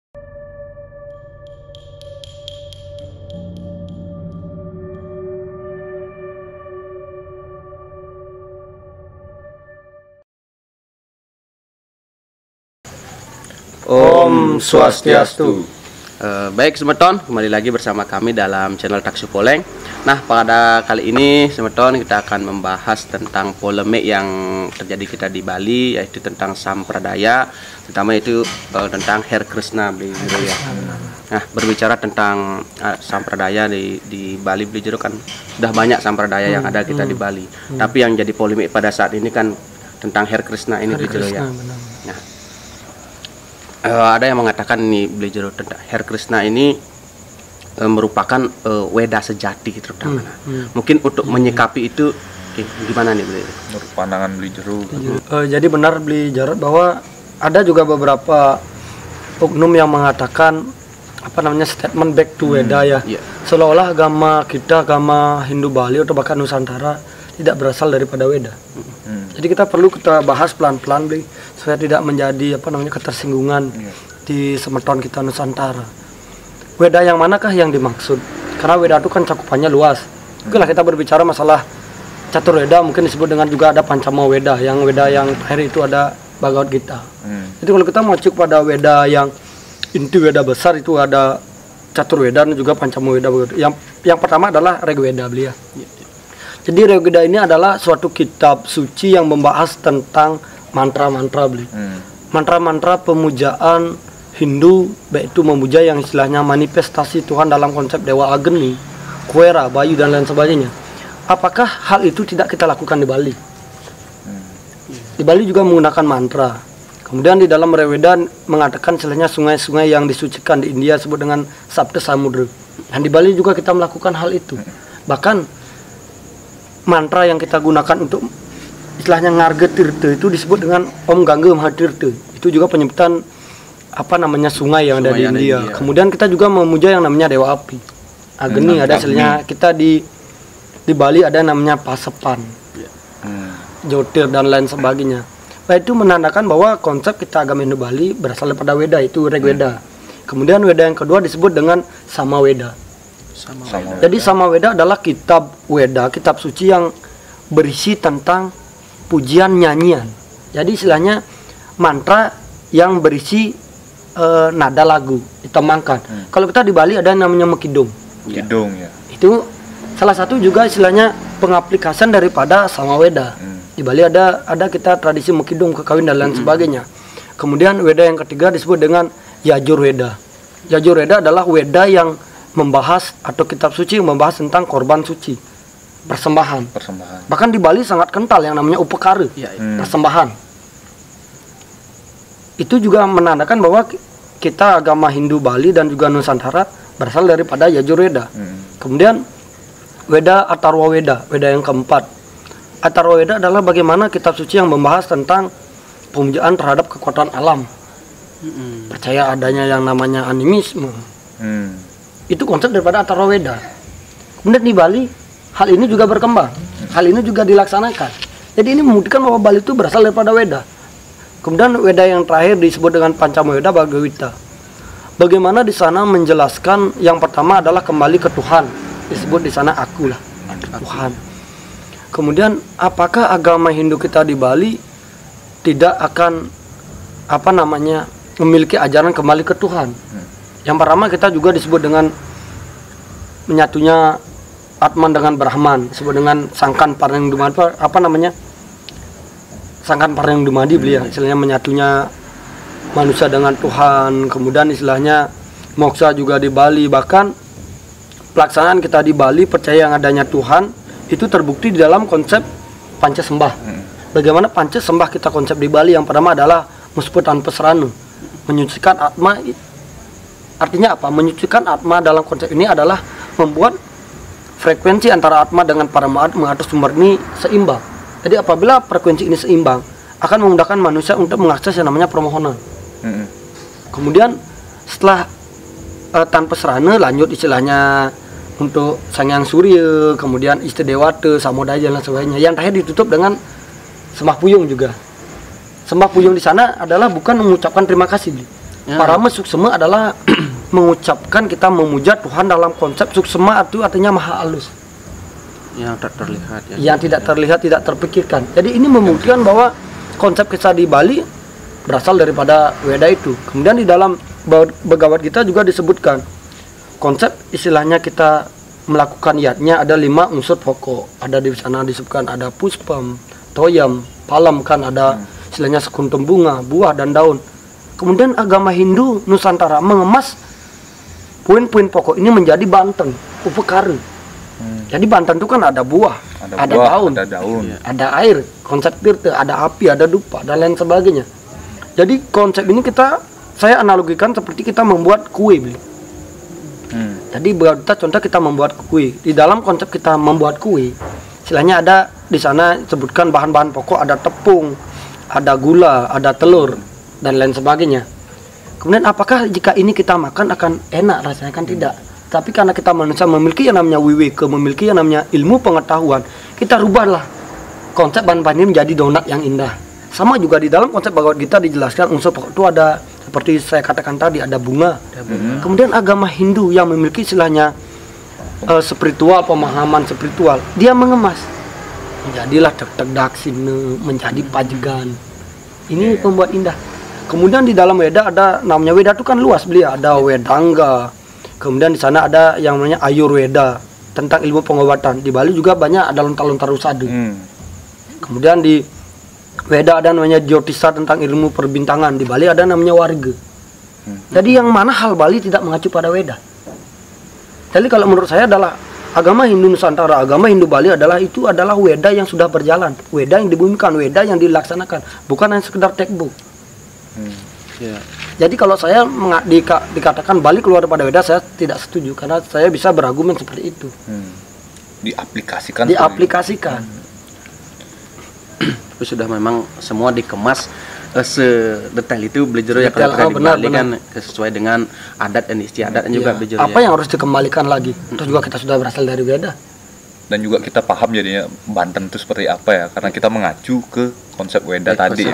Om Swastiastu. Baik Semeton, kembali lagi bersama kami dalam channel Taksi Poleng. Nah, pada kali ini Semeton kita akan membahas tentang polemik yang terjadi kita di Bali, yaitu tentang sampradaya, terutama itu tentang Her Krishna Beli Jero ya. Nah, berbicara tentang sampradaya di Bali Beli Jero kan sudah banyak sampradaya yang ada kita di Bali. Tapi yang jadi polemik pada saat ini kan tentang Her Krishna ini Beli Jero ya. Nah, ada yang mengatakan nih Beli Jero tentang Her Krishna ini merupakan Weda sejati terutama. Mungkin untuk menyikapi itu gimana nih Beli? Menurut pandangan Beli Jero. Jadi benar Beli Jero bahwa ada juga beberapa oknum yang mengatakan statement back to Weda ya. Seolah-olah agama kita, agama Hindu Bali atau bahkan Nusantara tidak berasal daripada Weda. Jadi kita perlu bahas pelan-pelan Beli, supaya tidak menjadi ketersinggungan di Semeton kita Nusantara. Weda yang manakah yang dimaksud? Karena Weda itu kan cakupannya luas. Oke lah, kita berbicara masalah catur Weda, mungkin disebut dengan juga ada Pancama Weda. Yang Weda yang terakhir itu ada Bhagavad Gita. Jadi kalau kita masuk pada Weda yang inti Weda besar itu ada catur Weda dan juga Pancama Weda. Yang pertama adalah Rig Weda Beli ya. Jadi Rig Weda ini adalah suatu kitab suci yang membahas tentang mantra-mantra Beli. Mantra-mantra pemujaan Hindu, baik itu memuja yang istilahnya manifestasi Tuhan dalam konsep Dewa Agni, Kuera, Bayu dan lain sebagainya. Apakah hal itu tidak kita lakukan di Bali? Di Bali juga menggunakan mantra. Kemudian di dalam Rig Weda mengatakan istilahnya sungai-sungai yang disucikan di India disebut dengan Sapta Samudra. Dan di Bali juga kita melakukan hal itu. Bahkan mantra yang kita gunakan untuk istilahnya Ngarga Tirta itu disebut dengan Om Gangga Mahatirta. Itu juga penyebutan sungai yang ada di India. Kemudian kita juga memuja yang namanya Dewa Api. Agni ada istilahnya kita di Bali ada namanya Pasepan. Jotir dan lain sebagainya. Baik, itu menandakan bahwa konsep kita agama Hindu Bali berasal daripada Weda, itu Rig Weda. Kemudian Weda yang kedua disebut dengan Samaweda. Jadi Samaweda adalah kitab Weda, kitab suci yang berisi tentang pujian nyanyian. Jadi istilahnya mantra yang berisi nada lagu ditemangkan. Kalau kita di Bali ada yang namanya Mekidung. Kidung ya. Itu salah satu juga istilahnya pengaplikasian daripada Samaweda. Di Bali ada kita tradisi Mekidung, kekawin dan lain sebagainya. Kemudian Weda yang ketiga disebut dengan Yajur Weda. Yajur Weda adalah Weda yang membahas atau kitab suci yang membahas tentang korban suci, persembahan. Bahkan di Bali sangat kental yang namanya upekara, persembahan. Itu juga menandakan bahwa kita agama Hindu Bali dan juga Nusantara berasal daripada Yajur Weda. Kemudian Weda Atharwa Weda, Weda yang keempat. Atharwa Weda adalah bagaimana kitab suci yang membahas tentang pemujaan terhadap kekuatan alam. Percaya adanya yang namanya animisme. Itu konsep daripada Atharwa Weda. Kemudian di Bali hal ini juga berkembang. Hal ini juga dilaksanakan. Jadi ini membuktikan bahwa Bali itu berasal daripada Weda. Kemudian Weda yang terakhir disebut dengan Pancama Weda Bhagavad Gita. Bagaimana di sana menjelaskan yang pertama adalah kembali ke Tuhan. Disebut di sana akulah, Tuhan. Kemudian apakah agama Hindu kita di Bali tidak akan memiliki ajaran kembali ke Tuhan? Yang pertama kita juga disebut dengan menyatunya Atman dengan Brahman, disebut dengan Sangkan Pareng Dumadi, Sangkan Pareng Dumadi beliau, istilahnya menyatunya manusia dengan Tuhan. Kemudian istilahnya moksa juga di Bali. Bahkan pelaksanaan kita di Bali percaya yang adanya Tuhan itu terbukti di dalam konsep panca sembah. Bagaimana panca sembah kita konsep di Bali yang pertama adalah muspu tanpa seranu, menyucikan atma. Artinya apa? Menyucikan atma dalam konsep ini adalah membuat frekuensi antara atma dengan paramaat mengatur sumber ini seimbang. Jadi apabila frekuensi ini seimbang, akan memudahkan manusia untuk mengakses yang namanya permohonan. Kemudian setelah tanpa serana lanjut istilahnya untuk Sangyang Surya, kemudian Ista Dewata, Samodaya dan lain sebagainya. Yang terakhir ditutup dengan Sembah Puyung juga. Sembah Puyung di sana adalah bukan mengucapkan terima kasih, Parama suksema adalah mengucapkan kita memuja Tuhan dalam konsep suksema itu artinya maha halus. Yang tak terlihat ya. Yang tidak terlihat, tidak terpikirkan. Jadi ini membuktikan bahwa konsep kisah di Bali berasal daripada Weda itu. Kemudian di dalam Bhagavad Gita juga disebutkan konsep istilahnya kita melakukan yatnya ada 5 unsur pokok. Ada di sana disebutkan ada puspam, toyam, palam kan ada istilahnya sekuntum bunga, buah dan daun. Kemudian agama Hindu Nusantara mengemas poin-poin pokok ini menjadi banteng, upekara. Jadi banten itu kan ada buah, ada daun, ada air, konsep tirta, ada api, ada dupa dan lain sebagainya. Jadi konsep ini saya analogikan seperti kita membuat kue, Bli. Jadi kita contoh kita membuat kue. Di dalam konsep kita membuat kue, istilahnya ada di sana sebutkan bahan-bahan pokok, ada tepung, ada gula, ada telur dan lain sebagainya. Kemudian apakah jika ini kita makan akan enak rasanya? Kan tidak. Tapi karena kita manusia memiliki yang namanya wiwika, memiliki yang namanya ilmu pengetahuan, kita rubahlah konsep bahan-bahan ini menjadi donat yang indah. Sama juga di dalam konsep Bhagavad Gita dijelaskan unsur pokok itu ada seperti saya katakan tadi ada bunga. Kemudian agama Hindu yang memiliki istilahnya spiritual, pemahaman spiritual, dia mengemas. Menjadilah tek-tek sini, menjadi pajegan. Ini pembuat indah. Kemudian di dalam Weda ada namanya Weda itu kan luas beliau, ada Wedangga. Kemudian di sana ada yang namanya Ayurveda tentang ilmu pengobatan. Di Bali juga banyak ada lontar-lontar usadu. Kemudian di Weda ada namanya Jyotisa tentang ilmu perbintangan. Di Bali ada namanya Warga. Jadi yang mana hal Bali tidak mengacu pada Weda. Jadi kalau menurut saya adalah agama Hindu Nusantara, agama Hindu Bali adalah Weda yang sudah berjalan, Weda yang dibumikan, Weda yang dilaksanakan, bukan hanya sekedar textbook. Jadi kalau saya dikatakan Bali keluar daripada Weda, saya tidak setuju karena saya bisa berargumen seperti itu. Diaplikasikan. Tapi sudah memang semua dikemas sedetail itu belajar ya kalau Bali kan sesuai dengan adat dan istiadat dan juga belajar. Apa yang harus dikembalikan lagi? Terus juga kita sudah berasal dari Weda. Dan juga kita paham jadinya Banten itu seperti apa ya, karena kita mengacu ke konsep Weda tadi.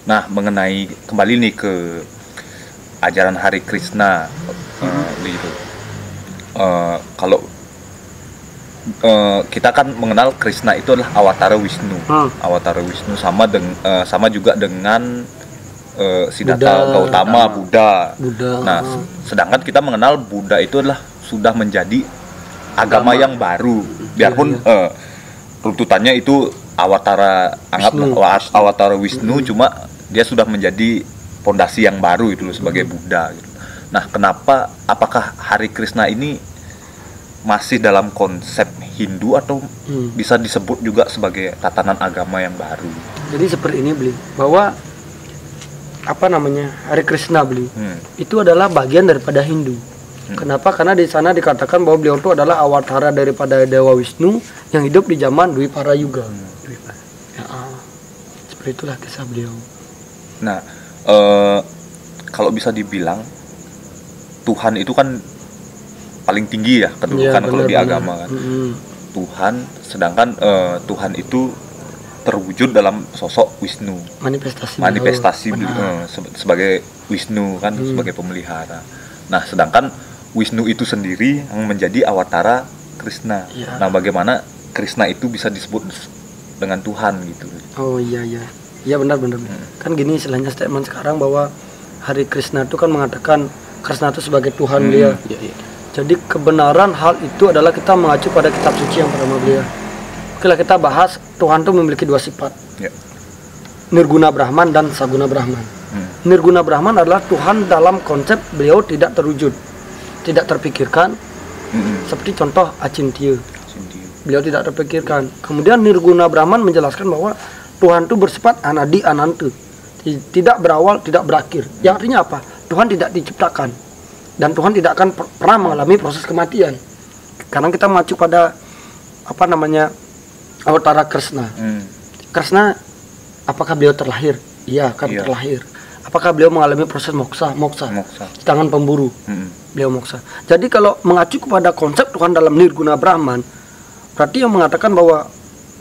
Nah, mengenai kembali nih ke ajaran Hari Krishna, kalau kita kan mengenal Krishna itu adalah awatara Wisnu, awatara Wisnu sama juga dengan Siddhartha Gautama, Buddha. Nah, sedangkan kita mengenal Buddha itu adalah sudah menjadi agama yang baru, biarpun runtutannya itu awatara awatara Wisnu, cuma dia sudah menjadi pondasi yang baru itu sebagai Buddha gitu. Nah, apakah Hari Krishna ini masih dalam konsep Hindu atau bisa disebut juga sebagai tatanan agama yang baru? Jadi seperti ini Bli, bahwa Hari Krishna Bli, itu adalah bagian daripada Hindu. Kenapa? Karena di sana dikatakan bahwa beliau itu adalah awatara daripada Dewa Wisnu yang hidup di zaman Dwipara Yuga. Seperti itulah kisah beliau. Nah, kalau bisa dibilang Tuhan itu kan paling tinggi ya kedudukan kalau di agama kan. Tuhan, sedangkan Tuhan itu terwujud dalam sosok Wisnu. Manifestasi sebagai Wisnu kan, sebagai pemelihara. Nah, sedangkan Wisnu itu sendiri yang menjadi awatara Krishna. Nah, bagaimana Krishna itu bisa disebut dengan Tuhan gitu? Oh iya. Iya benar. Kan gini istilahnya statement sekarang bahwa Hari Krishna itu kan mengatakan Krishna itu sebagai Tuhan beliau. Jadi kebenaran hal itu adalah kita mengacu pada kitab suci yang pertama beliau. Oke lah, kita bahas Tuhan itu memiliki 2 sifat. Nirguna Brahman dan Saguna Brahman. Nirguna Brahman adalah Tuhan dalam konsep beliau tidak terwujud, tidak terpikirkan. Seperti contoh Acintya. Beliau tidak terpikirkan. Kemudian Nirguna Brahman menjelaskan bahwa Tuhan itu bersifat anadi ananta, tidak berawal, tidak berakhir. Yang artinya apa? Tuhan tidak diciptakan dan Tuhan tidak akan pernah mengalami proses kematian. Karena kita mengacu pada awatara Krishna. Krishna, apakah beliau terlahir? Iya, terlahir. Apakah beliau mengalami proses moksa? Tangan pemburu. Beliau moksa. Jadi kalau mengacu kepada konsep Tuhan dalam Nirguna Brahman, berarti yang mengatakan bahwa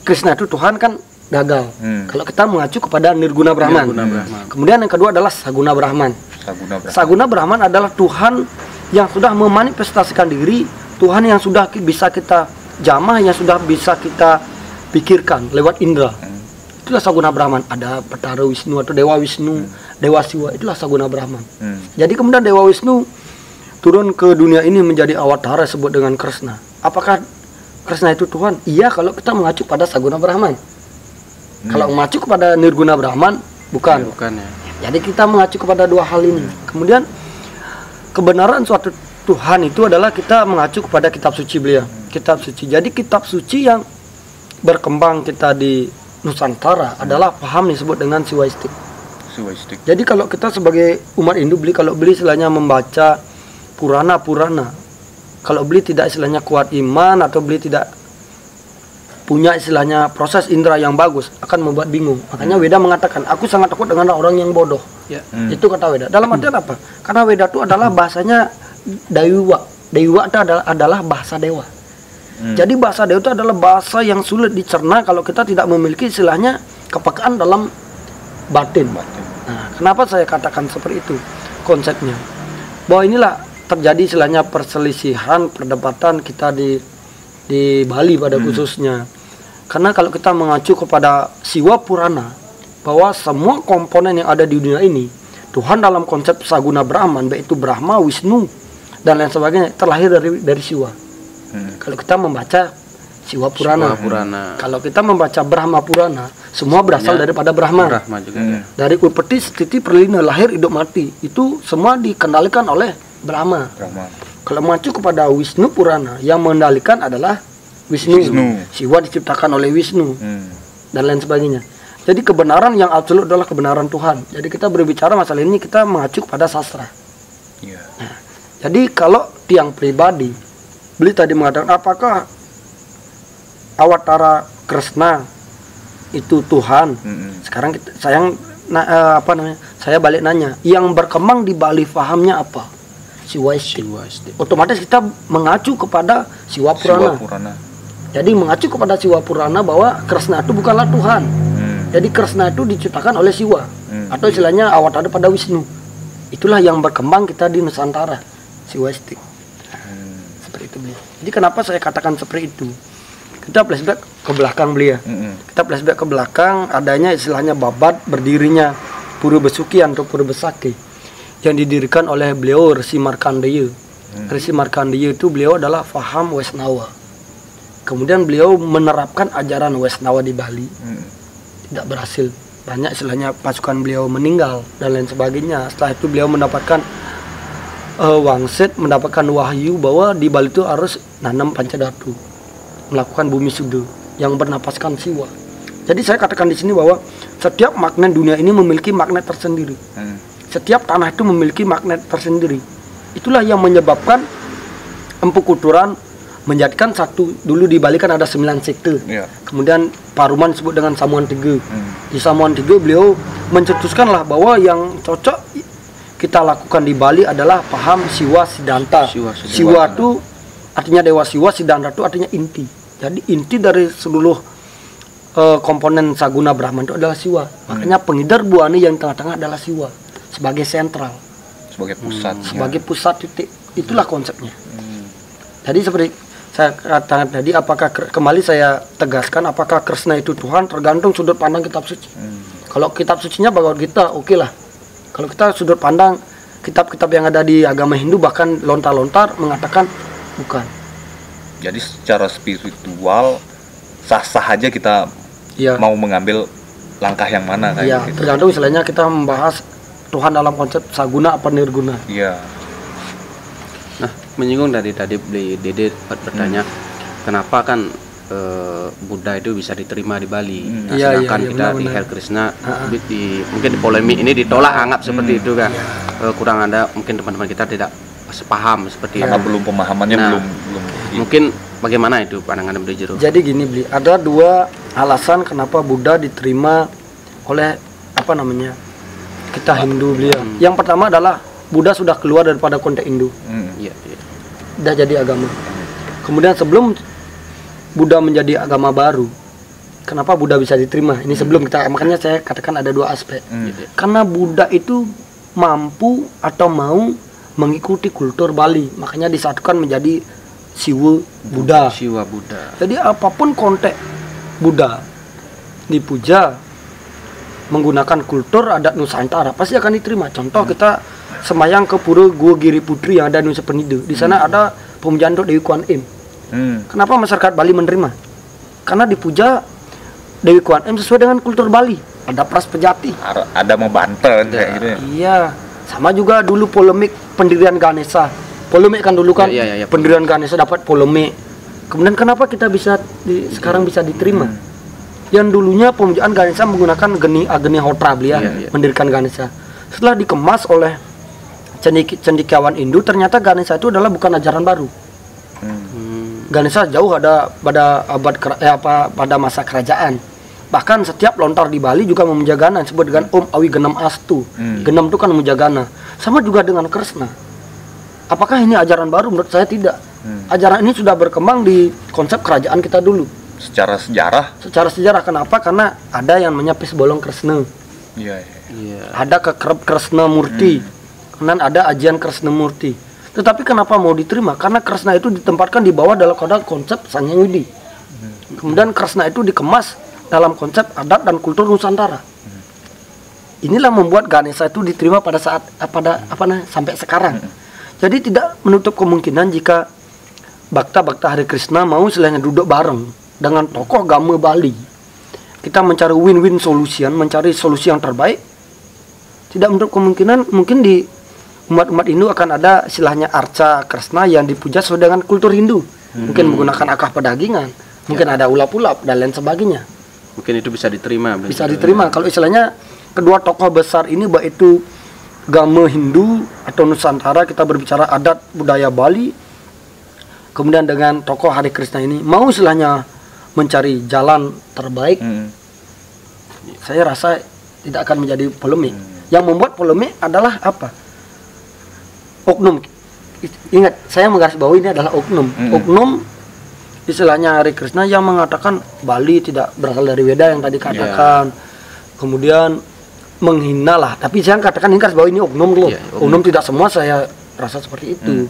Krishna itu Tuhan kan gagal. Kalau kita mengacu kepada Nirguna Brahman. Kemudian yang kedua adalah Saguna Brahman. Saguna Brahman adalah Tuhan yang sudah memanifestasikan diri, Tuhan yang sudah bisa kita jamah, yang sudah bisa kita pikirkan lewat indera. Itulah Saguna Brahman. Ada Batara Wisnu atau Dewa Wisnu, Dewa Siwa, itulah Saguna Brahman. Jadi kemudian Dewa Wisnu turun ke dunia ini menjadi awatara disebut dengan Krishna. Apakah Krishna itu Tuhan? Iya, kalau kita mengacu pada Saguna Brahman. Kalau mengacu kepada Nirguna Brahman, bukan. Bukan ya. Jadi kita mengacu kepada dua hal ini. Kemudian kebenaran suatu Tuhan itu adalah kita mengacu kepada kitab suci beliau. Kitab suci. Jadi kitab suci yang berkembang kita di Nusantara adalah paham disebut dengan siwaistik. Jadi kalau kita sebagai umat Hindu kalau beli istilahnya membaca Purana, kalau beli tidak istilahnya kuat iman atau beli tidak punya istilahnya proses indera yang bagus, akan membuat bingung. Makanya Weda mengatakan, aku sangat takut dengan orang yang bodoh. Itu kata Weda. Dalam artian apa? Karena Weda itu adalah bahasanya Dewa. Dewa itu adalah bahasa dewa. Jadi bahasa dewa itu adalah bahasa yang sulit dicerna kalau kita tidak memiliki istilahnya kepekaan dalam batin. Nah, kenapa saya katakan seperti itu konsepnya? Bahwa inilah terjadi istilahnya perselisihan, perdebatan kita di Bali pada khususnya. Karena kalau kita mengacu kepada Siwa Purana, bahwa semua komponen yang ada di dunia ini, Tuhan dalam konsep Saguna Brahman, baik itu Brahma, Wisnu, dan lain sebagainya, terlahir dari Siwa. Kalau kita membaca Siwa Purana. Kalau kita membaca Brahma Purana, semua berasal daripada Brahma. Juga, dari Upeti, Stiti, Perlina, lahir, hidup, mati, itu semua dikendalikan oleh Brahma. Kalau mengacu kepada Wisnu Purana, yang mengendalikan adalah Wisnu. Siwa diciptakan oleh Wisnu, dan lain sebagainya. Jadi kebenaran yang absolut adalah kebenaran Tuhan. Jadi kita berbicara masalah ini, kita mengacu kepada sastra. Nah, jadi kalau tiang pribadi, beli tadi mengatakan apakah awatara Krishna itu Tuhan? Sekarang saya balik nanya, yang berkembang di Bali fahamnya apa? Siwaistik. Otomatis kita mengacu kepada Siwa Purana. Jadi mengacu kepada Siwa Purana bahwa Krishna itu bukanlah Tuhan. Jadi Krishna itu diciptakan oleh Siwa, atau istilahnya awatara pada Wisnu. Itulah yang berkembang kita di Nusantara, Siwaistik. Seperti itu beliau. Jadi kenapa saya katakan seperti itu? Kita flashback ke belakang beliau. Kita flashback ke belakang, adanya istilahnya babat berdirinya Pura Besukian atau Pura Besaki yang didirikan oleh beliau Resi Markandeya. Resi Markandeya itu beliau adalah faham Wesnawa. Kemudian beliau menerapkan ajaran Wesnawa di Bali. Tidak berhasil. Banyak istilahnya pasukan beliau meninggal dan lain sebagainya. Setelah itu beliau mendapatkan wangsit, mendapatkan wahyu bahwa di Bali itu harus nanam pancadhatu, melakukan bumi sudo yang bernapaskan Siwa. Jadi saya katakan di sini bahwa setiap magnet dunia ini memiliki magnet tersendiri. Setiap tanah itu memiliki magnet tersendiri. Itulah yang menyebabkan Empu Kuturan menjadikan satu, dulu di Bali kan ada 9 sekte. Kemudian Paruman disebut dengan Samuan Tiga. Di Samuan Tiga beliau mencetuskanlah bahwa yang cocok kita lakukan di Bali adalah paham Siwa Siddhanta. Siwa itu artinya Dewa Siwa, Siddhanta itu artinya inti. Jadi inti dari seluruh komponen Saguna Brahman itu adalah Siwa. Makanya pengidar buani yang tengah-tengah adalah Siwa sebagai sentral, sebagai pusat, sebagai pusat titik. Itulah konsepnya. Jadi seperti saya katakan tadi, apakah kembali saya tegaskan, apakah Krishna itu Tuhan tergantung sudut pandang kitab suci. Kalau kitab sucinya Bhagavad Gita, oke lah. Kalau kita sudut pandang kitab-kitab yang ada di agama Hindu, bahkan lontar-lontar mengatakan bukan. Jadi secara spiritual sah-sah aja kita mau mengambil langkah yang mana kayak gitu. Tergantung istilahnya kita membahas Tuhan dalam konsep saguna apa nirguna. Nah, menyinggung dari tadi beli Dede bertanya kenapa kan Buddha itu bisa diterima di Bali. Nah, sedangkan kita benar, di Hare Krishna mungkin di polemik ini ditolak, anggap seperti itu kan. Kurang ada, mungkin teman-teman kita tidak sepaham seperti itu. Belum pemahamannya belum. Mungkin bagaimana itu pandangan Beli Jero? Jadi gini Beli, ada dua alasan kenapa Buddha diterima oleh kita Hindu beliau. Yang pertama adalah Buddha sudah keluar daripada konteks Hindu. Sudah jadi agama. Kemudian sebelum Buddha menjadi agama baru, kenapa Buddha bisa diterima? Ini sebelum kita, makanya saya katakan ada dua aspek. Karena Buddha itu mampu atau mau mengikuti kultur Bali, makanya disatukan menjadi Siwa Buddha. Siwa Buddha. Jadi apapun konteks Buddha dipuja menggunakan kultur adat Nusantara pasti akan diterima. Contoh kita semayang ke Pura Gua Giri Putri yang ada di Nusa Penida. Di sana ada pemujaan untuk Dewi Kuan Im. Kenapa masyarakat Bali menerima? Karena dipuja Dewi Kuan Im sesuai dengan kultur Bali. Ada Pras Pejati, ada mau Banten kayak gitu ya. Iya, sama juga dulu polemik pendirian Ganesha. Polemik kan dulu kan, pendirian Ganesha dapat polemik. Kemudian kenapa kita bisa sekarang bisa diterima? Yang dulunya pemujaan Ganesha menggunakan Agni Hotra beliau mendirikan Ganesha. Setelah dikemas oleh cendekiawan Hindu, ternyata Ganesha itu adalah bukan ajaran baru. Ganesha jauh ada pada pada masa kerajaan. Bahkan setiap lontar di Bali juga memuja Gana, disebut dengan Om Awi Genam Astu. Genam itu kan memuja Gana. Sama juga dengan Krishna. Apakah ini ajaran baru? Menurut saya tidak. Ajaran ini sudah berkembang di konsep kerajaan kita dulu. Secara sejarah? Secara sejarah, kenapa? Karena ada yang menyapis bolong Krishna. Iya. Ada kekerep Krishna Murti. Kemudian ada ajian Krishna Murti. Tetapi kenapa mau diterima? Karena Krishna itu ditempatkan di bawah dalam konsep Sangyang Widi. Kemudian Krishna itu dikemas dalam konsep adat dan kultur Nusantara. Inilah membuat Ganesha itu diterima pada saat sampai sekarang. Jadi tidak menutup kemungkinan jika Bhakta Hare Krishna mau istilahnya duduk bareng dengan tokoh agama Bali. Kita mencari win-win solution, mencari solusi yang terbaik. Tidak menutup kemungkinan mungkin di umat-umat Hindu akan ada istilahnya arca Krishna yang dipuja sesuai dengan kultur Hindu. Mungkin menggunakan akah pedagingan, mungkin ada ulap-ulap dan lain sebagainya. Mungkin itu bisa diterima. Bisa diterima kalau istilahnya kedua tokoh besar ini, baik itu agama Hindu atau Nusantara, kita berbicara adat budaya Bali, kemudian dengan tokoh Hare Krishna ini mau istilahnya mencari jalan terbaik, saya rasa tidak akan menjadi polemik. Yang membuat polemik adalah apa? Oknum. Ingat, saya menggarisbawahi ini adalah oknum. Oknum istilahnya Hare Krishna yang mengatakan Bali tidak berasal dari Weda yang tadi katakan. Kemudian menghina lah, tapi saya katakan ini garis bawah ini oknum loh. Oknum tidak semua, saya rasa seperti itu.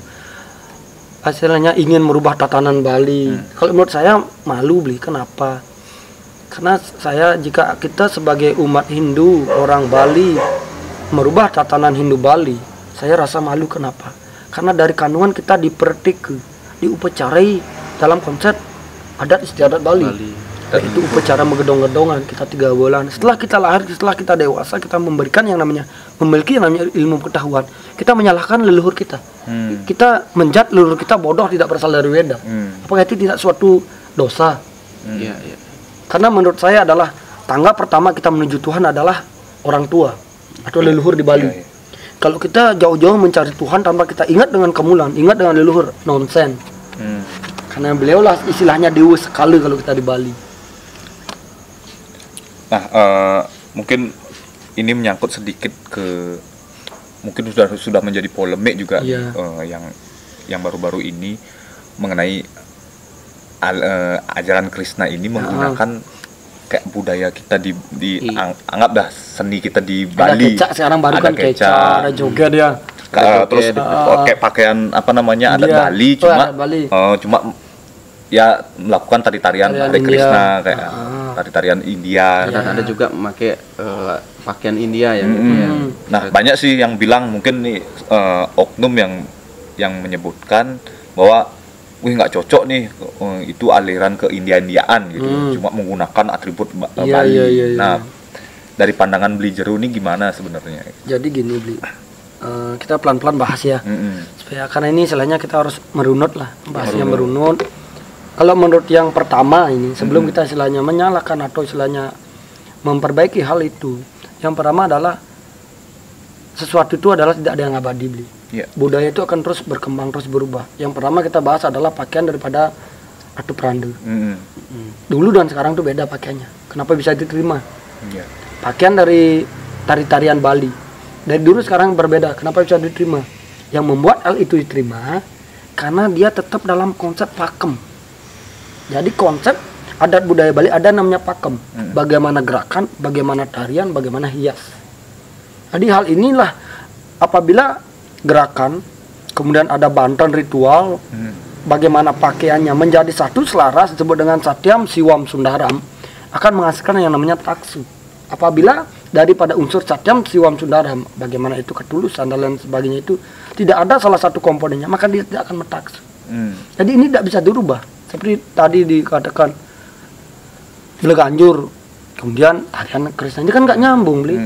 Hasilnya ingin merubah tatanan Bali. Kalau menurut saya malu beli. Kenapa? Karena jika kita sebagai umat Hindu, orang Bali merubah tatanan Hindu Bali, saya rasa malu. Kenapa? Karena dari kandungan kita diupacarai dalam konsep adat istiadat Bali. Itu upacara menggedong-gedongan kita 3 bulan. Setelah kita lahir, setelah kita dewasa, kita memiliki yang namanya ilmu pengetahuan. Kita menyalahkan leluhur kita. Kita menjat leluhur kita bodoh, tidak berasal dari Weda. Apakah itu tidak suatu dosa? Karena menurut saya adalah tangga pertama kita menuju Tuhan adalah orang tua atau leluhur di Bali. Kalau kita jauh-jauh mencari Tuhan tanpa kita ingat dengan kemulan, ingat dengan leluhur, nonsen. Karena beliau lah istilahnya dewa sekali kalau kita di Bali. Nah, mungkin ini menyangkut sedikit ke, mungkin sudah menjadi polemik juga yang baru-baru ini mengenai ajaran Krishna ini menggunakan kayak budaya kita anggap dah seni kita di Bali. Ada kecak sekarang baru kan kecak, ada joget ya. Terus kayak pakaian adat Bali, cuma ya melakukan tarian Hare Krishna kayak tarian India. Dan ada juga memakai pakaian India ya. Nah, banyak sih yang bilang mungkin nih oknum yang menyebutkan bahwa nggak cocok nih, itu aliran ke India-Indiaan gitu, cuma menggunakan atribut Bali. Nah, dari pandangan Beli Jeru ini gimana sebenarnya? Jadi gini Beli, kita pelan-pelan bahas ya, supaya karena ini istilahnya kita harus merunut lah, bahasnya merunut. Kalau menurut yang pertama ini, sebelum kita istilahnya menyalahkan atau istilahnya memperbaiki hal itu, yang pertama adalah sesuatu itu adalah tidak ada yang abadi Beli. Budaya itu akan terus berkembang, terus berubah. Yang pertama kita bahas adalah pakaian daripada Atu Pranda. Dulu dan sekarang tuh beda pakaiannya. Kenapa bisa diterima? Pakaian dari tarian Bali dari dulu sekarang berbeda. Kenapa bisa diterima? Yang membuat hal itu diterima karena dia tetap dalam konsep pakem. Jadi konsep adat budaya Bali ada namanya pakem. Bagaimana gerakan, bagaimana tarian, bagaimana hias. Jadi hal inilah apabila gerakan, kemudian ada banten ritual, bagaimana pakaiannya menjadi satu selaras disebut dengan Satyam Siwam Sundaram, akan menghasilkan yang namanya taksu. Apabila daripada unsur Satyam Siwam Sundaram, bagaimana itu ketulusan dan lain sebagainya itu tidak ada salah satu komponennya, maka dia tidak akan mentaksu. Jadi ini tidak bisa dirubah. Seperti tadi dikatakan Beleganjur, kemudian tarian Krishna ini kan nggak nyambung, Bli.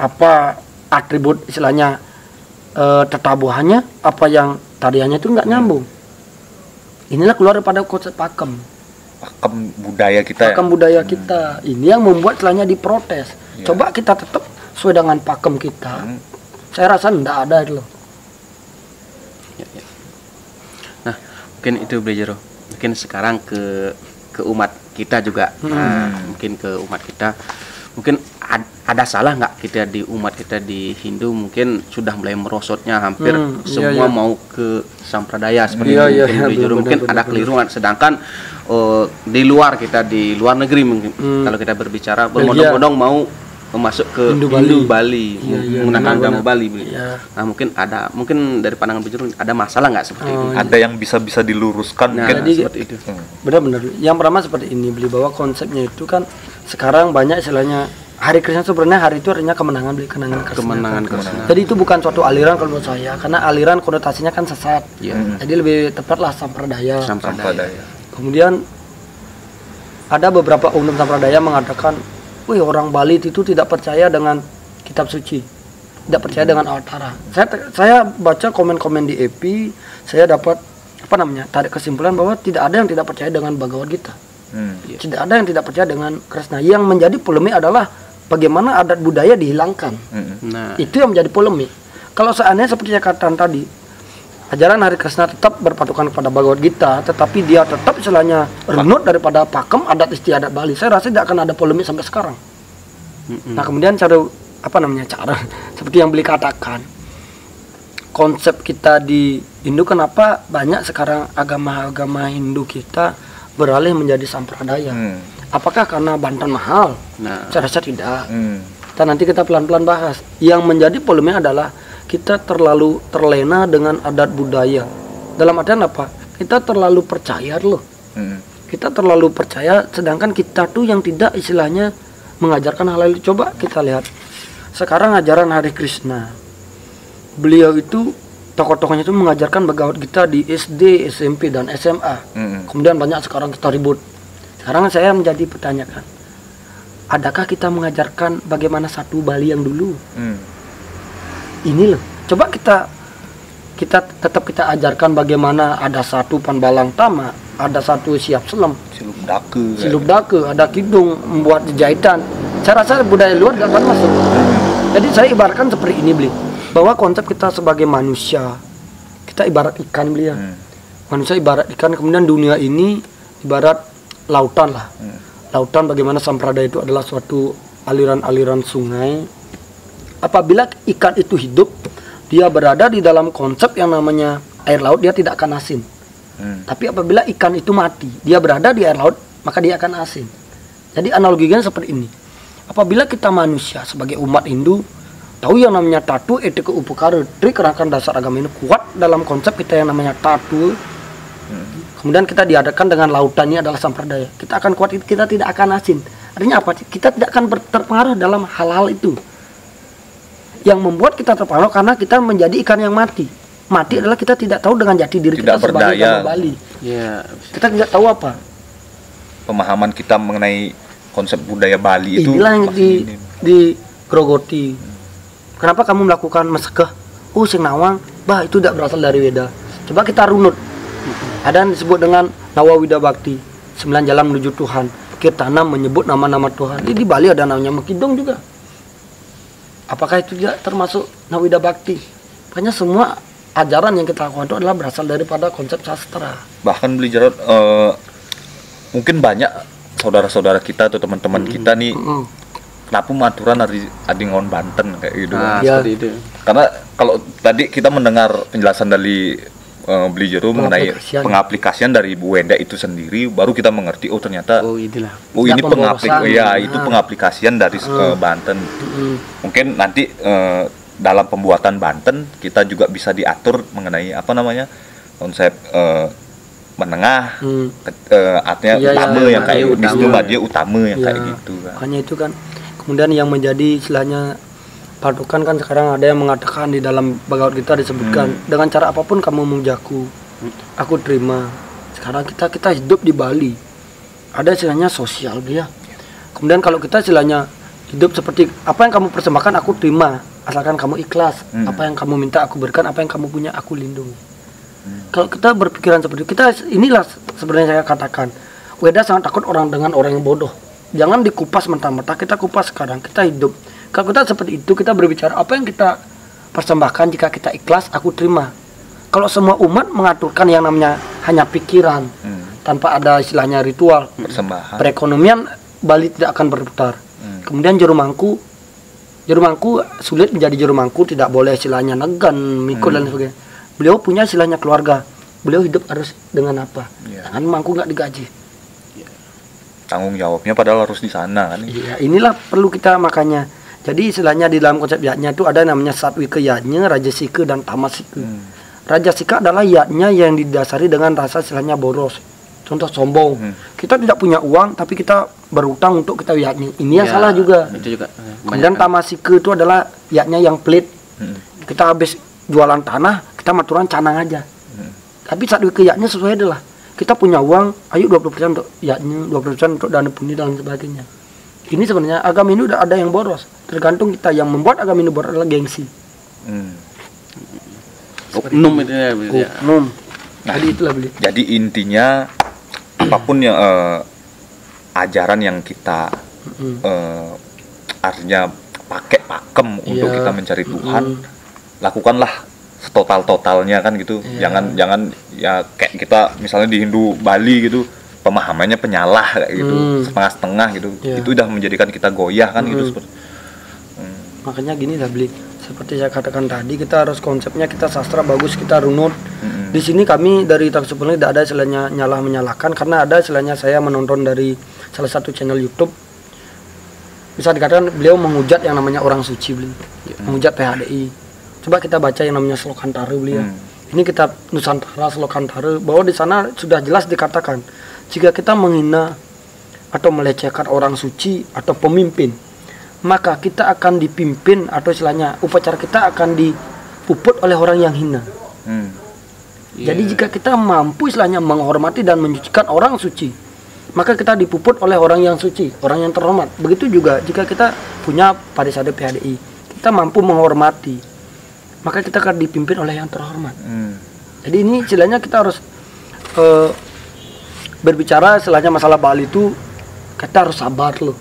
Apa atribut istilahnya tetabuhannya, apa yang tariannya itu nggak nyambung. Inilah keluar daripada konsep pakem budaya kita. Pakem budaya kita. Ini yang membuat istilahnya diprotes. Coba kita tetap sesuai dengan pakem kita. Saya rasa enggak ada itu loh. Nah, mungkin itu belajar. Mungkin sekarang ke umat kita juga. Mungkin ke umat kita. Mungkin ada salah nggak kita di umat kita di Hindu, mungkin sudah mulai merosotnya hampir semua mau ke sampradaya seperti itu. Mungkin ada keliruan, sedangkan di luar kita, di luar negeri mungkin kalau kita berbicara berbondong-bondong mau masuk ke Hindu Bali, menggunakan agama Bali. Nah, mungkin dari pandangan Bejuru ada masalah nggak seperti ini? Ada yang bisa diluruskan mungkin seperti itu. Benar-benar. Yang pertama seperti ini, beli bahwa konsepnya itu kan sekarang banyak istilahnya Hari Krishna, sebenarnya hari itu artinya kemenangan, beli kemenangan Krishna. Jadi itu bukan suatu aliran kalau menurut saya, karena aliran konotasinya kan sesat. Jadi lebih tepatlah sampradaya. Kemudian ada beberapa umum sampradaya mengatakan, wih, orang Bali itu tidak percaya dengan kitab suci, tidak percaya dengan Awatara. Saya baca komen-komen di EP, saya dapat tarik kesimpulan bahwa tidak ada yang tidak percaya dengan Bhagavad Gita. Tidak ada yang tidak percaya dengan Krishna. Yang menjadi polemik adalah bagaimana adat budaya dihilangkan. Nah, itu yang menjadi polemik. Kalau seandainya seperti yang katakan tadi, ajaran Hari Krishna tetap berpatokan kepada Bhagavad Gita, tetapi dia tetap istilahnya runut daripada pakem adat istiadat Bali, saya rasa tidak akan ada polemik sampai sekarang. Nah, kemudian cara seperti yang beli katakan, konsep kita di Hindu, kenapa banyak sekarang agama-agama Hindu kita beralih menjadi sampradaya? Apakah karena banten mahal? Saya rasa tidak. Dan nanti kita pelan-pelan bahas. Yang menjadi polemik adalah kita terlalu terlena dengan adat budaya. Dalam artian apa? Kita terlalu percaya loh. Kita terlalu percaya, sedangkan kita tuh yang tidak istilahnya mengajarkan hal itu. Coba kita lihat sekarang ajaran Hari Krishna. Beliau itu, tokoh-tokohnya itu mengajarkan Bhagavad Gita di SD, SMP, dan SMA. Kemudian banyak sekarang kita ribut. Sekarang saya menjadi pertanyakan, adakah kita mengajarkan bagaimana satu Bali yang dulu? Ini loh, coba kita tetap kita ajarkan bagaimana ada satu Panbalang Tama, ada satu Siap Selam, Siluk Dake, ada Kidung, membuat jahitan. Saya rasa budaya luar tidak akan masuk. Jadi saya ibaratkan seperti ini, beli, bahwa konsep kita sebagai manusia, kita ibarat ikan, beli ya. Manusia ibarat ikan, kemudian dunia ini ibarat lautan lah. Lautan, bagaimana sampradaya itu adalah suatu aliran-aliran sungai. Apabila ikan itu hidup, dia berada di dalam konsep yang namanya air laut, dia tidak akan asin. Tapi apabila ikan itu mati, dia berada di air laut, maka dia akan asin. Jadi analoginya seperti ini. Apabila kita manusia sebagai umat Hindu tahu yang namanya tatu, etika, upakara, trik, kerangka dasar agama ini kuat dalam konsep kita yang namanya tatu. Kemudian kita diadakan dengan lautannya adalah sampradaya. Kita akan kuat, kita tidak akan asin. Artinya apa? Kita tidak akan terpengaruh dalam hal-hal itu. Yang membuat kita terpengaruh karena kita menjadi ikan yang mati. Mati adalah kita tidak tahu dengan jati diri tidak kita sebagai berdaya. Bali. Kita tidak tahu apa. Pemahaman kita mengenai konsep budaya Bali itu inilah yang digrogoti. Kenapa kamu melakukan meskeh? Sing nawang, bah itu tidak berasal dari Weda. Coba kita runut. Ada yang disebut dengan Nawawida Bakti, 9 jalan menuju Tuhan. Kirtana menyebut nama-nama Tuhan. Di Bali ada namanya Mekidong juga. Apakah itu juga termasuk Nawawida Bakti? Makanya semua ajaran yang kita lakukan itu adalah berasal daripada konsep sastra. Bahkan beli Jarod, mungkin banyak saudara-saudara kita atau teman-teman kita nih, kenapa maturan adi ngon Banten kayak gitu. Seperti itu. Karena kalau tadi kita mendengar penjelasan dari beli Jero mengenai pengaplikasian dari Bu Wenda itu sendiri, baru kita mengerti ternyata ini pengaplikasian dari Banten. Mungkin nanti dalam pembuatan Banten kita juga bisa diatur mengenai konsep menengah, artinya utama yang kayak Wisnu Madya utama yang kayak gitu kan. Makanya itu kan kemudian yang menjadi istilahnya patokan kan sekarang ada yang mengatakan di dalam Bhagavad Gita disebutkan dengan cara apapun kamu memujaku, aku terima. Sekarang kita hidup di Bali, ada istilahnya sosial dia. Kemudian kalau kita istilahnya hidup seperti apa yang kamu persembahkan aku terima, asalkan kamu ikhlas. Apa yang kamu minta aku berikan, apa yang kamu punya aku lindungi. Kalau kita berpikiran seperti itu, kita inilah sebenarnya saya katakan Weda sangat takut orang dengan orang yang bodoh. Jangan dikupas mentah-mentah, kita kupas sekarang, kita hidup. Kalau kita seperti itu, kita berbicara apa yang kita persembahkan, jika kita ikhlas, aku terima. Kalau semua umat mengaturkan yang namanya hanya pikiran, tanpa ada istilahnya ritual, persembahan, perekonomian Bali tidak akan berputar. Kemudian juru mangku sulit menjadi juru mangku, tidak boleh istilahnya negan, mikul dan sebagainya. Beliau punya istilahnya keluarga, beliau hidup harus dengan apa? Dengan mangku nggak digaji. Tanggung jawabnya padahal harus di sana kan. Iya, inilah perlu kita makanya. Jadi istilahnya di dalam konsep yatnya itu ada namanya satwika yatnya, rajasika dan tamasika. Rajasika adalah yatnya yang didasari dengan rasa istilahnya boros. Contoh sombong. Kita tidak punya uang tapi kita berutang untuk kita yatnya. Ini yang salah juga. Itu juga. Kemudian tamasika itu adalah yatnya yang pelit. Kita habis jualan tanah, kita maturan canang aja. Tapi satwika yatnya sesuai adalah kita punya uang, ayo 20% untuk yatnya, 20% untuk dana pundi dan sebagainya. Ini sebenarnya agama ini udah ada yang boros. Tergantung kita, yang membuat agama ini boros adalah gengsi. Oknum itu ya. Oknum. Jadi itulah beli. Jadi intinya apapun yang ajaran yang kita artinya pakai pakem untuk kita mencari Tuhan, lakukanlah setotal-totalnya kan gitu. Jangan ya kayak kita misalnya di Hindu Bali gitu, pemahamannya penyalah kayak gitu, setengah-setengah gitu. Itu udah menjadikan kita goyah kan gitu seperti. Makanya gini lah beli. Seperti saya katakan tadi, kita harus konsepnya kita sastra bagus, kita runut. Di sini kami dari Taksu Poleng tidak ada istilahnya nyalah-menyalahkan, karena ada istilahnya saya menonton dari salah satu channel YouTube. Bisa dikatakan beliau menghujat yang namanya orang suci beliau. Menghujat PHDI. Coba kita baca yang namanya Slokantara beliau. Ini kitab Nusantara Slokantara, bahwa di sana sudah jelas dikatakan jika kita menghina atau melecehkan orang suci atau pemimpin, maka kita akan dipimpin atau istilahnya upacara kita akan dipuput oleh orang yang hina. Jadi jika kita mampu istilahnya menghormati dan menyucikan orang suci, maka kita dipuput oleh orang yang suci, orang yang terhormat. Begitu juga jika kita punya parisade PHDI, kita mampu menghormati, maka kita akan dipimpin oleh yang terhormat. Jadi ini istilahnya kita harus berbicara istilahnya masalah Bali itu, kita harus sabar loh.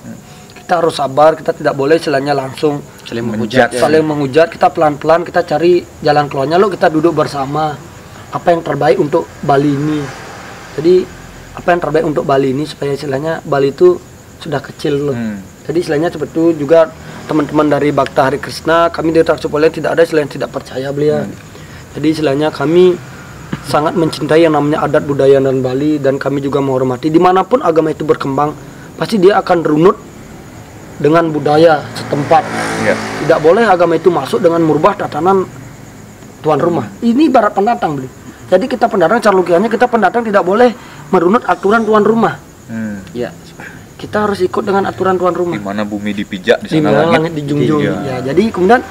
Kita harus sabar, kita tidak boleh istilahnya langsung saling menghujat. Kita pelan-pelan, kita cari jalan keluarnya loh, kita duduk bersama. Apa yang terbaik untuk Bali ini. Jadi apa yang terbaik untuk Bali ini supaya istilahnya Bali itu sudah kecil loh. Jadi istilahnya seperti itu juga teman-teman dari Bhakta Hari Krishna, kami dari Taksu Poleng tidak ada istilah yang tidak percaya beliau. Jadi istilahnya kami sangat mencintai yang namanya adat budaya dan Bali, dan kami juga menghormati dimanapun agama itu berkembang, pasti dia akan runut dengan budaya setempat. Tidak boleh agama itu masuk dengan merubah tatanan tuan rumah. Ini ibarat pendatang beli. Jadi kita pendatang, cara logikanya kita pendatang tidak boleh merunut aturan tuan rumah. Kita harus ikut dengan aturan tuan rumah. Di mana bumi dipijak, di sana langit dijunjung. Ya, jadi kemudian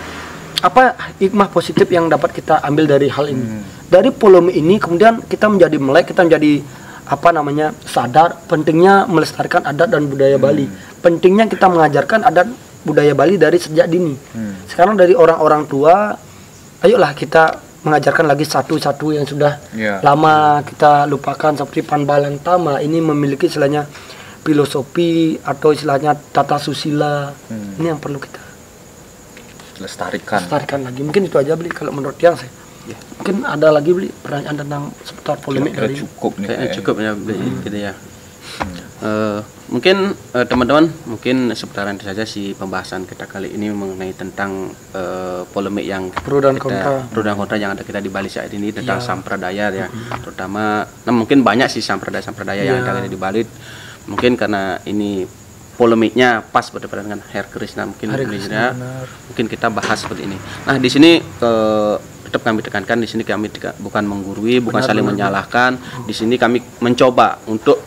apa hikmah positif yang dapat kita ambil dari hal ini? Dari polemik ini kemudian kita menjadi melek, kita menjadi sadar pentingnya melestarikan adat dan budaya Bali. Pentingnya kita mengajarkan adat budaya Bali dari sejak dini. Sekarang dari orang-orang tua, ayolah kita mengajarkan lagi satu-satu yang sudah lama kita lupakan, seperti Panbalantama ini memiliki istilahnya filosofi atau istilahnya tata susila. Ini yang perlu kita lestarikan lagi. Mungkin itu aja beli kalau menurut yang saya. Mungkin ada lagi beli pertanyaan tentang seputar polemik dari cukup nih. Cukup ya beli gitu ya. mungkin teman-teman, mungkin seputaran itu saja si pembahasan kita kali ini mengenai tentang polemik yang pro dan kontra yang ada kita di Bali saat ini tentang sampradaya ya, terutama. Nah mungkin banyak sih sampradaya yang ada di Bali, mungkin karena ini polemiknya pas berdepan dengan Hare Krishna, mungkin kita bahas seperti ini. Nah di sini tetap kami tekankan, di sini kami bukan menggurui, bukan saling menyalahkan. Di sini kami mencoba untuk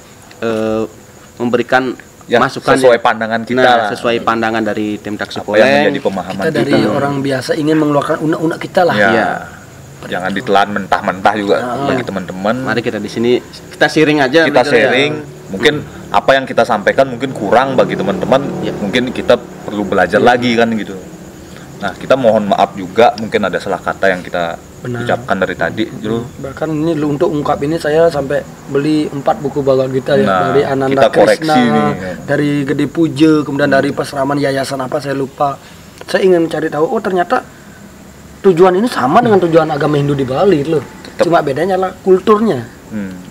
memberikan masukan sesuai pandangan kita lah. Sesuai pandangan dari tim Taksi Poleng, yang menjadi pemahaman kita dari orang biasa ingin mengeluarkan unek-unek kita lah. Ya. Jangan ditelan mentah-mentah juga bagi teman-teman. Mari kita di sini kita sharing aja. Kita sharing. Mungkin apa yang kita sampaikan mungkin kurang bagi teman-teman. Mungkin kita perlu belajar lagi kan gitu. Nah, kita mohon maaf juga mungkin ada salah kata yang kita ucapkan dari tadi. Bahkan ini untuk ungkap ini saya sampai beli 4 buku Bhagavad Gita ya, dari Ananda Krishna, dari Gede Puja, kemudian dari Pasraman Yayasan apa saya lupa. Saya ingin cari tahu, oh ternyata tujuan ini sama dengan tujuan agama Hindu di Bali loh. Cuma bedanya lah kulturnya.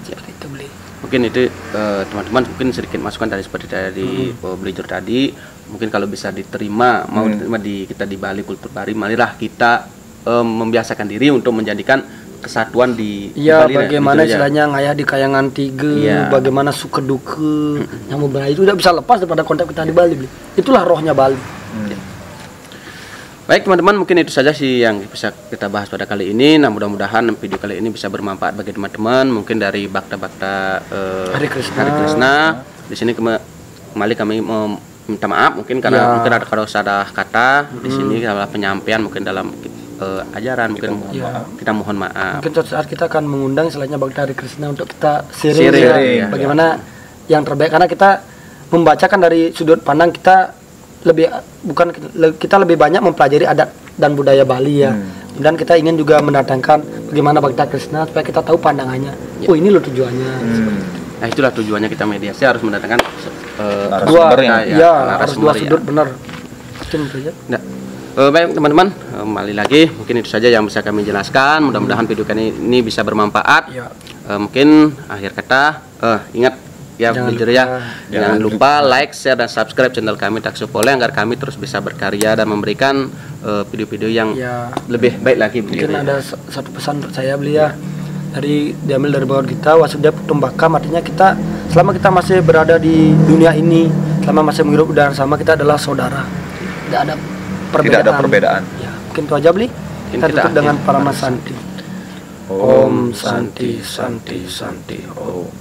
Seperti itu beli. Mungkin itu teman-teman mungkin sedikit masukan dari seperti dari belajar tadi. Mungkin kalau bisa diterima, mau diterima kita di Bali, kultur Bali, marilah kita membiasakan diri untuk menjadikan kesatuan di Bali. Bagaimana istilahnya ngayah di Kayangan 3, bagaimana suka duka yang Bali itu tidak bisa lepas daripada konteks kita di Bali. Itulah rohnya Bali. Baik teman-teman, mungkin itu saja sih yang bisa kita bahas pada kali ini. Nah mudah-mudahan video kali ini bisa bermanfaat bagi teman-teman. Mungkin dari bakta-bakta Hare Krishna. Di sini kembali kami minta maaf mungkin karena mungkin ada salah kata di sini dalam penyampaian, mungkin dalam ajaran mungkin kita mohon maaf. Mungkin suatu saat kita akan mengundang istilahnya Bakta Hare Krishna untuk kita sharing bagaimana yang terbaik, karena kita membacakan dari sudut pandang kita lebih banyak mempelajari adat dan budaya Bali ya. Dan kita ingin juga mendatangkan bagaimana Bakta Krishna supaya kita tahu pandangannya. Oh ini loh tujuannya. Nah itulah tujuannya kita mediasi, harus mendatangkan harus dua sudut benar. Baik teman-teman, kembali lagi mungkin itu saja yang bisa kami jelaskan. Mudah-mudahan video kali ini bisa bermanfaat. Mungkin akhir kata ingat ya, jangan lupa like, share dan subscribe channel kami Taksi Poleng agar kami terus bisa berkarya dan memberikan video-video yang lebih baik lagi. Mungkin ada satu pesan untuk saya beli ya, diambil dari Bhagavad Gita, Wasudhaya Kutumbakam, artinya kita selama kita masih berada di dunia ini, selama masih menghirup udara sama, kita adalah saudara. Tidak ada perbedaan. Ya, mungkin itu aja beli. Kita tutup dengan Paramasanti. Om Santi Santi Santi Om.